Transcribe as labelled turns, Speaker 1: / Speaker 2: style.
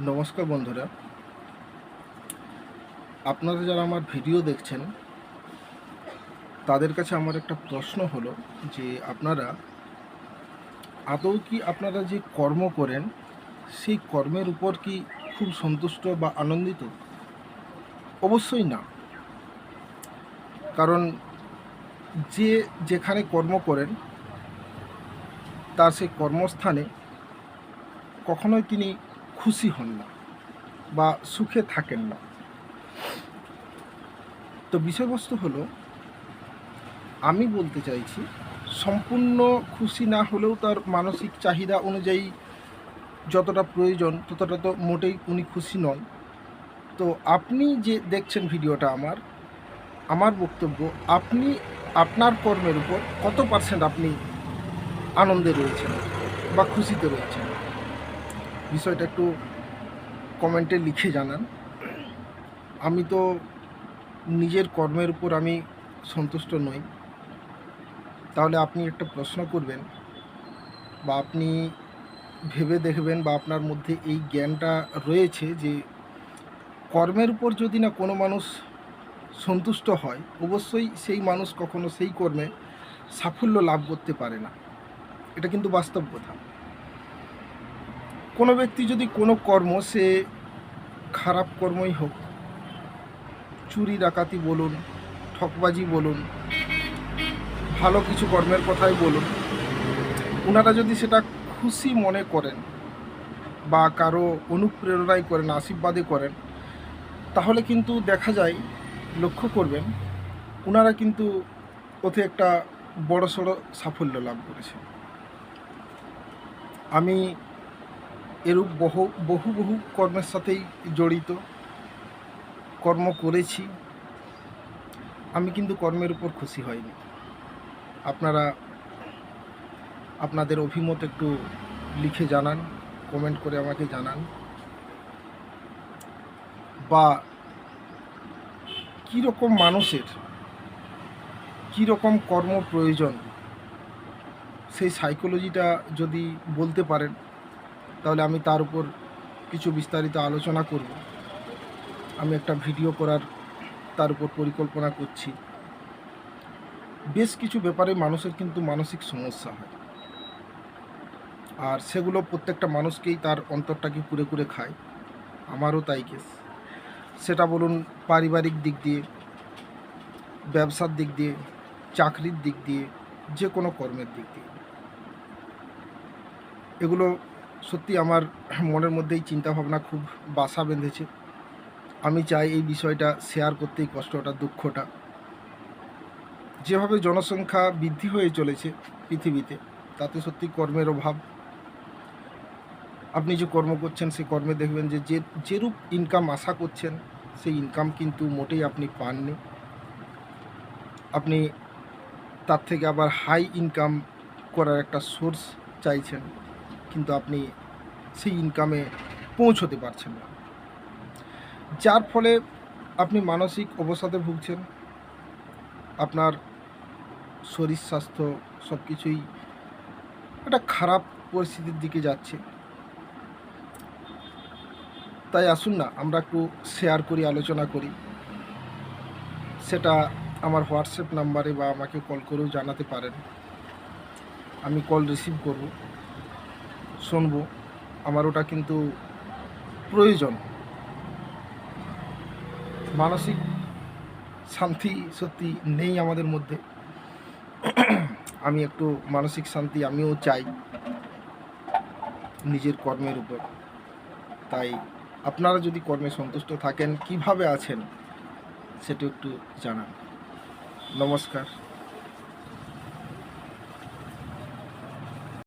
Speaker 1: নমস্কার বন্ধুরা, আপনারা যারা আমার ভিডিও দেখছেন তাদের কাছে আমার একটা প্রশ্ন হলো যে আপনারা আদৌ কি আপনারা যে কর্ম করেন সেই কর্মের উপর কি খুব সন্তুষ্ট বা আনন্দিত? অবশ্যই না। কারণ যে যেখানে কর্ম করেন তার সেই কর্মস্থানে কখনোই তিনি খুশি হন না বা সুখে থাকেন না। তো বিষয়বস্তু হলো, আমি বলতে চাইছি সম্পূর্ণ খুশি না হলেও তার মানসিক চাহিদা অনুযায়ী যতটা প্রয়োজন ততটা তো মোটেই উনি খুশি নন। তো আপনি যে দেখছেন ভিডিওটা আমার বক্তব্য, আপনি আপনার কর্মের উপর কত পার্সেন্ট আপনি আনন্দে রয়েছেন বা খুশিতে রয়েছেন, বিষয়টা একটু কমেন্টে লিখে জানান। আমি তো নিজের কর্মের উপর আমি সন্তুষ্ট নই। তাহলে আপনি একটা প্রশ্ন করবেন বা আপনি ভেবে দেখবেন বা আপনার মধ্যে এই জ্ঞানটা রয়েছে যে কর্মের উপর যদি না কোনো মানুষ সন্তুষ্ট হয়, অবশ্যই সেই মানুষ কখনো সেই কর্মে সাফল্য লাভ করতে পারে না। এটা কিন্তু বাস্তব কথা। কোনো ব্যক্তি যদি কোনো কর্ম, সে খারাপ কর্মই হোক, চুরি ডাকাতি বলুন, ঠকবাজি বলুন, ভালো কিছু কর্মের কথাই বলুন, ওনারা যদি সেটা খুশি মনে করেন বা কারো অনুপ্রেরণায় করেন, আশীর্বাদে করেন, তাহলে কিন্তু দেখা যায়, লক্ষ্য করবেন, ওনারা কিন্তু ওতে একটা বড়সড় সাফল্য লাভ করেছে। আমি এরূপ বহু বহু বহু কর্মের সাথেই জড়িত, কর্ম করেছি, আমি কিন্তু কর্মের উপর খুশি হইনি। আপনারা আপনাদের অভিমত একটু লিখে জানান, কমেন্ট করে আমাকে জানান, বা কীরকম মানুষের কীরকম কর্ম প্রয়োজন সেই সাইকোলজিটা যদি বলতে পারেন, তাহলে আমি তার উপর কিছু বিস্তারিত আলোচনা করব। আমি একটা ভিডিও করার তার উপর পরিকল্পনা করছি। বেশ কিছু ব্যাপারে মানুষের কিন্তু মানসিক সমস্যা হয়, আর সেগুলো প্রত্যেকটা মানুষকেই তার অন্তরটাকে কুরে কুরে খায়। আমারও তাই কেস। সেটা বলুন পারিবারিক দিক দিয়ে, ব্যবসার দিক দিয়ে, চাকরির দিক দিয়ে, যে কোনো কর্মের দিক দিয়ে। এগুলো সত্যি আমার মনের মধ্যেই চিন্তাভাবনা খুব বাসা বেঁধেছে। আমি চাই এই বিষয়টা শেয়ার করতেই কষ্টটা, দুঃখটা। যেভাবে জনসংখ্যা বৃদ্ধি হয়ে চলেছে পৃথিবীতে, তাতে সত্যি কর্মের অভাব। আপনি যে কর্ম করছেন সেই কর্মে দেখবেন যে যেরূপ ইনকাম আশা করছেন সেই ইনকাম কিন্তু মোটেই আপনি পাননি। আপনি তার থেকে আবার হাই ইনকাম করার একটা সোর্স চাইছেন, কিন্তু আপনি সেই ইনকামে পৌঁছতে পারছেন না, যার ফলে আপনি মানসিক অবসাদে ভুগছেন। আপনার শরীর স্বাস্থ্য সব কিছুই একটা খারাপ পরিস্থিতির দিকে যাচ্ছে। তাই আসুন না আমরা একটু শেয়ার করি, আলোচনা করি। সেটা আমার হোয়াটসঅ্যাপ নাম্বারে বা আমাকে কল করেও জানাতে পারেন। আমি কল রিসিভ করব, শুনবো। আমার ওটা কিন্তু প্রয়োজন। মানসিক শান্তি সত্যি নেই আমাদের মধ্যে। আমি একটু মানসিক শান্তি আমিও চাই নিজের কর্মের উপর। তাই আপনারা যদি কর্মে সন্তুষ্ট থাকেন, কিভাবে আছেন সেটা একটু জানান। নমস্কার।